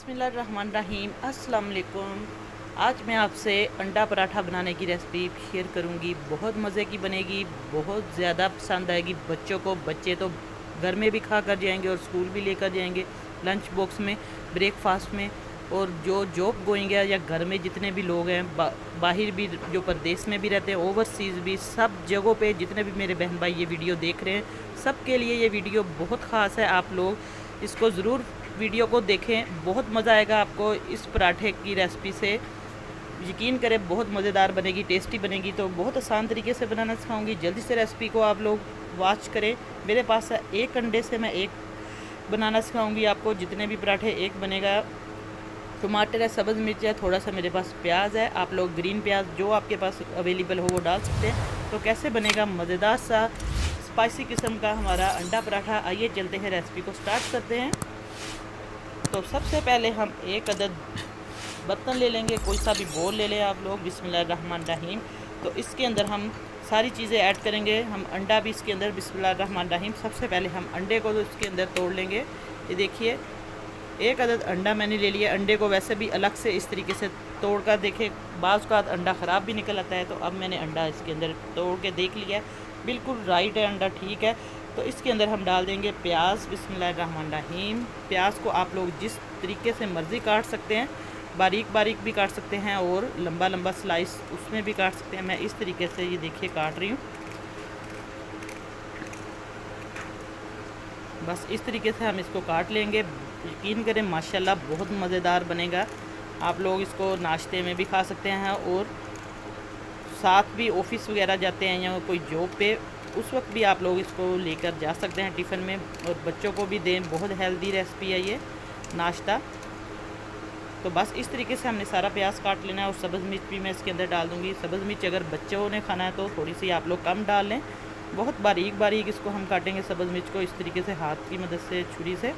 बिस्मिल्लाहिर्रहमानिर्रहीम अस्सलाम वालेकुम। आज मैं आपसे अंडा पराठा बनाने की रेसिपी शेयर करूंगी। बहुत मज़े की बनेगी, बहुत ज़्यादा पसंद आएगी बच्चों को। बच्चे तो घर में भी खा कर जाएंगे और स्कूल भी लेकर जाएंगे, लंच बॉक्स में, ब्रेकफास्ट में। और जो जॉब गोइंग है या घर में जितने भी लोग हैं, बाहर भी, जो प्रदेश में भी रहते हैं, ओवरसीज़ भी, सब जगहों पे जितने भी मेरे बहन भाई ये वीडियो देख रहे हैं, सब के लिए ये वीडियो बहुत ख़ास है। आप लोग इसको ज़रूर वीडियो को देखें, बहुत मज़ा आएगा आपको इस पराठे की रेसिपी से। यकीन करें बहुत मज़ेदार बनेगी, टेस्टी बनेगी। तो बहुत आसान तरीके से बनाना सिखाऊंगी, जल्दी से रेसिपी को आप लोग वॉच करें। मेरे पास एक अंडे से मैं एक बनाना सिखाऊंगी आपको। जितने भी पराठे एक बनेगा। टमाटर है, सब्ज़ मिर्च है, थोड़ा सा मेरे पास प्याज है। आप लोग ग्रीन प्याज जो आपके पास अवेलेबल हो वो डाल सकते हैं। तो कैसे बनेगा मज़ेदार सा स्पाइसी किस्म का हमारा अंडा पराठा, आइए चलते हैं रेसिपी को स्टार्ट करते हैं। तो सबसे पहले हम एक अदद बर्तन ले लेंगे, कोई सा भी बोल ले लें आप लोग। बिस्मिल्लाहिर्रहमानिर्रहीम। तो इसके अंदर हम सारी चीज़ें ऐड करेंगे। हम अंडा भी इसके अंदर, बिस्मिल्लाहिर्रहमानिर्रहीम। सबसे पहले हम अंडे को तो इसके अंदर तोड़ लेंगे। ये देखिए, एक अदद अंडा मैंने ले लिया। अंडे को वैसे भी अलग से इस तरीके से तोड़ कर देखें, बाज़ का अंडा ख़राब भी निकल आता है। तो अब मैंने अंडा इसके अंदर तोड़ के देख लिया, बिल्कुल राइट है, अंडा ठीक है। तो इसके अंदर हम डाल देंगे प्याज। बिस्मिल्लाहिर्रहमानिर्रहीम। प्याज को आप लोग जिस तरीके से मर्ज़ी काट सकते हैं, बारीक बारीक भी काट सकते हैं और लंबा लंबा स्लाइस उसमें भी काट सकते हैं। मैं इस तरीके से ये देखिए काट रही हूँ। बस इस तरीके से हम इसको काट लेंगे। यकीन करें माशाल्लाह बहुत मज़ेदार बनेगा। आप लोग इसको नाश्ते में भी खा सकते हैं और साथ भी ऑफिस वगैरह जाते हैं या कोई जॉब पे, उस वक्त भी आप लोग इसको लेकर जा सकते हैं टिफ़िन में, और बच्चों को भी दें। बहुत हेल्दी रेसिपी है ये नाश्ता। तो बस इस तरीके से हमने सारा प्याज काट लेना है। और सब्ज़ मिर्च भी मैं इसके अंदर डाल दूँगी। सब्ज़ मिर्च अगर बच्चों ने खाना है तो थोड़ी सी आप लोग कम डाल लें। बहुत बारीक बारीक इसको हम काटेंगे सब्ज़ मिर्च को, इस तरीके से हाथ की मदद से, छुरी से।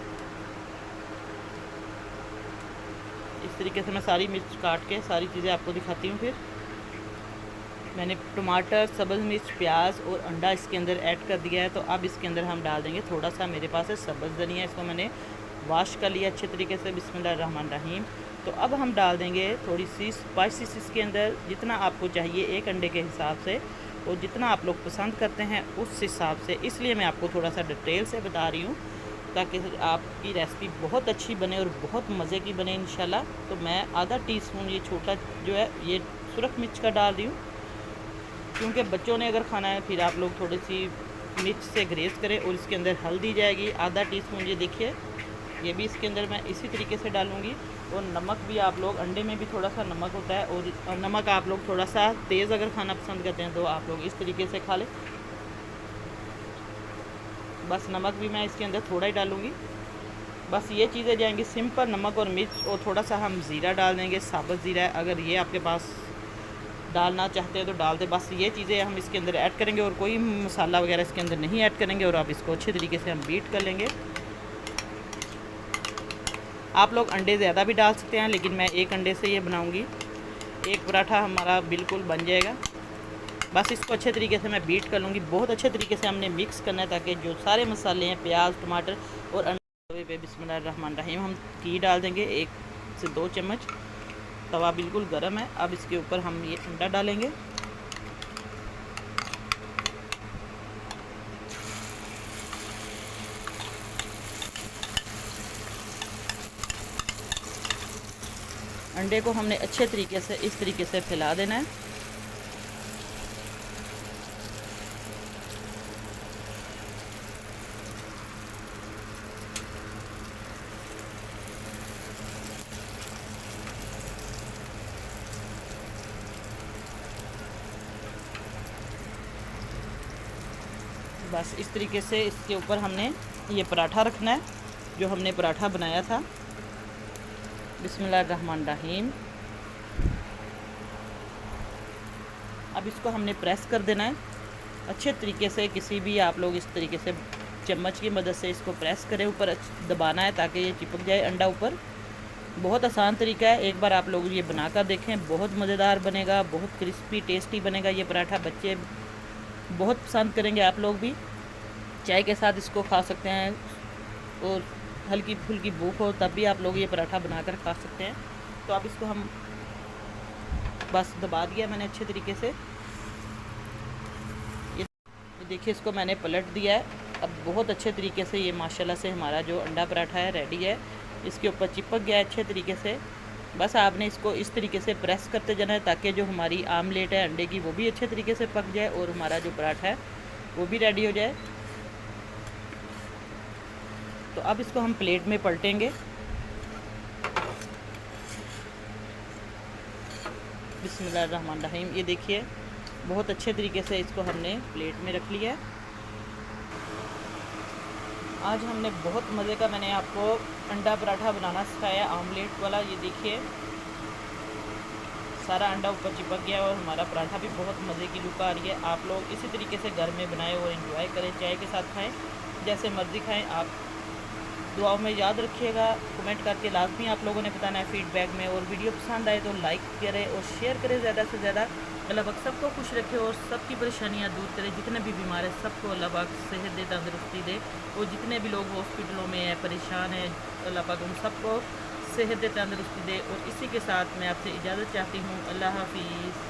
इस तरीके से मैं सारी मिर्च काट के सारी चीज़ें आपको दिखाती हूँ। फिर मैंने टमाटर, सब्ज़ मिर्च, प्याज और अंडा इसके अंदर ऐड कर दिया है। तो अब इसके अंदर हम डाल देंगे थोड़ा सा, मेरे पास है सब्ज़ धनिया, इसको मैंने वॉश कर लिया अच्छे तरीके से। बिस्मिल्लाहिर्रहमानिर्रहीम। तो अब हम डाल देंगे थोड़ी सी स्पाइसेस इसके अंदर, जितना आपको चाहिए एक अंडे के हिसाब से, और जितना आप लोग पसंद करते हैं उस हिसाब से। इसलिए मैं आपको थोड़ा सा डिटेल से बता रही हूँ ताकि आपकी रेसिपी बहुत अच्छी बने और बहुत मज़े की बने इंशाल्लाह। तो मैं आधा टीस्पून ये छोटा जो है ये सुरख मिर्च का डाल रही हूँ, क्योंकि बच्चों ने अगर खाना है फिर आप लोग थोड़ी सी मिर्च से ग्रेस करें। और इसके अंदर हल्दी जाएगी आधा टीस्पून, ये देखिए, ये भी इसके अंदर मैं इसी तरीके से डालूँगी। और नमक भी आप लोग, अंडे में भी थोड़ा सा नमक होता है, और नमक आप लोग थोड़ा सा तेज़ अगर खाना पसंद करते हैं तो आप लोग इस तरीके से खा लें। बस नमक भी मैं इसके अंदर थोड़ा ही डालूँगी। बस ये चीज़ें जाएंगी सिंपल, नमक और मिर्च, और थोड़ा सा हम ज़ीरा डाल देंगे, साबुत ज़ीरा है, अगर ये आपके पास डालना चाहते हैं तो डाल दें। बस ये चीज़ें हम इसके अंदर ऐड करेंगे और कोई मसाला वगैरह इसके अंदर नहीं ऐड करेंगे। और अब इसको अच्छे तरीके से हम बीट कर लेंगे। आप लोग अंडे ज़्यादा भी डाल सकते हैं, लेकिन मैं एक अंडे से ये बनाऊंगी। एक पराठा हमारा बिल्कुल बन जाएगा। बस इसको अच्छे तरीके से मैं बीट कर लूँगी। बहुत अच्छे तरीके से हमने मिक्स करना है ताकि जो सारे मसाले हैं, प्याज, टमाटर और अंडे पे बिस्मिल्लाहिर्रहमानिर्रहीम हम घी डाल देंगे 1 से 2 चम्मच। तवा बिल्कुल गर्म है। अब इसके ऊपर हम ये अंडा डालेंगे। अंडे को हमने अच्छे तरीके से इस तरीके से फैला देना है। बस इस तरीके से इसके ऊपर हमने ये पराठा रखना है जो हमने पराठा बनाया था। बिस्मिल्लाहिर्रहमानिर्रहीम। अब इसको हमने प्रेस कर देना है अच्छे तरीके से। किसी भी आप लोग इस तरीके से चम्मच की मदद से इसको प्रेस करें, ऊपर दबाना है ताकि ये चिपक जाए अंडा ऊपर। बहुत आसान तरीका है, एक बार आप लोग ये बनाकर देखें, बहुत मज़ेदार बनेगा, बहुत क्रिस्पी टेस्टी बनेगा ये पराठा। बच्चे बहुत पसंद करेंगे, आप लोग भी चाय के साथ इसको खा सकते हैं। और हल्की फुल्की भूख हो तब भी आप लोग ये पराठा बनाकर खा सकते हैं। तो अब इसको हम बस दबा दिया मैंने अच्छे तरीके से। ये देखिए इसको मैंने पलट दिया है। अब बहुत अच्छे तरीके से ये माशाल्लाह से हमारा जो अंडा पराठा है रेडी है। इसके ऊपर चिपक गया है अच्छे तरीके से। बस आपने इसको इस तरीके से प्रेस करते जाना है ताकि जो हमारी आमलेट है अंडे की वो भी अच्छे तरीके से पक जाए और हमारा जो पराठा है वो भी रेडी हो जाए। तो अब इसको हम प्लेट में पलटेंगे। बिस्मिल्लाहिर्रहमानिर्रहीम। ये देखिए बहुत अच्छे तरीके से इसको हमने प्लेट में रख लिया है। आज हमने बहुत मज़े का मैंने आपको अंडा पराठा बनाना सिखाया, आमलेट वाला। ये देखिए सारा अंडा ऊपर चिपक गया और हमारा पराठा भी बहुत मज़े की लुक आ रही है। आप लोग इसी तरीके से घर में बनाएं और एंजॉय करें, चाय के साथ खाएं, जैसे मर्ज़ी खाएं। आप दुआओं में याद रखिएगा, कमेंट करके लाजमी आप लोगों ने बताना है फीडबैक में। और वीडियो पसंद आए तो लाइक करें और शेयर करें ज़्यादा से ज़्यादा। अल्लाह पाक सबको खुश रखे और सबकी परेशानियां दूर करे। जितने भी बीमार है सबको अल्लाह पाक सेहत दे, तंदुरुस्ती दे। और जितने भी लोग हॉस्पिटलों में हैं, परेशान हैं, अल्लाह पाक उन सबको सेहत दे, तंदुरुस्ती दे। और इसी के साथ मैं आपसे इजाज़त चाहती हूँ। अल्लाह हाफिज़।